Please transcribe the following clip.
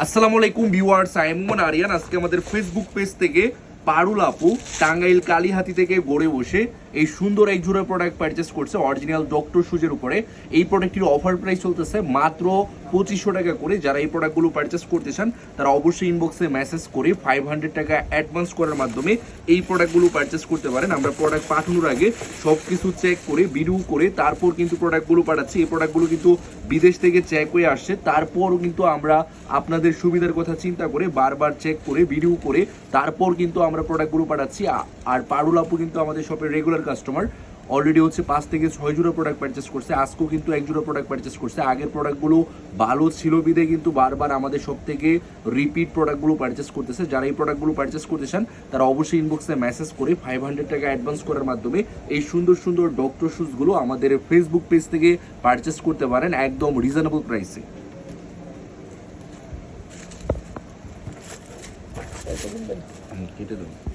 আসসালামু আলাইকুম viewers, I am Aryan. আজকে আমাদের ফেসবুক পেজ থেকে পারুল আপু টাঙ্গাইল কালীহাতি থেকে গড়ে বসে এই সুন্দর এক জোড়া প্রোডাক্ট পারচেস করছে অরিজিনাল ডক্টর শুজের উপরে। এই প্রোডাক্টটির অফার প্রাইস চলতেছে মাত্র 2500 টাকা করে। যারা এই প্রোডাক্টগুলো পারচেস করতে চান তারা অবশ্যই ইনবক্সে মেসেজ করে 500 টাকা অ্যাডভান্স করার মাধ্যমে এই প্রোডাক্টগুলো পারচেস করতে পারেন। আমরা প্রোডাক্ট পাঠানোর আগে সব কিছু চেক করে ভিডিও করে তারপর কিন্তু প্রোডাক্টগুলো পাঠাচ্ছি। এই প্রোডাক্টগুলো কিন্তু বিদেশ থেকে চেক হয়ে আসছে, তারপরও কিন্তু আমরা আপনাদের সুবিধার কথা চিন্তা করে বারবার চেক করে ভিডিও করে তারপর কিন্তু আমরা প্রোডাক্টগুলো পাঠাচ্ছি। আর পারুল আপু কিন্তু আমাদের শপের রেগুলার কাস্টমার, অলরেডি হচ্ছে 5 থেকে 6 জোড়া প্রোডাক্ট পারচেস করছে। আজকেও কিন্তু 1 জোড়া প্রোডাক্ট পারচেস করছে। আগের প্রোডাক্টগুলো ভালো ছিল বিদে কিন্তু বারবার আমাদের সব থেকে রিপিট প্রোডাক্টগুলো পারচেস করতেছে। যারা এই প্রোডাক্টগুলো পারচেস করতে চান তারা অবশ্যই ইনবক্সে মেসেজ করে 500 টাকা অ্যাডভান্স করার মাধ্যমে এই সুন্দর সুন্দর ডক্টর শুজগুলো আমাদের ফেসবুক পেজ থেকে পারচেস করতে পারেন একদম রিজনেবল প্রাইসে। কেটে দেবো।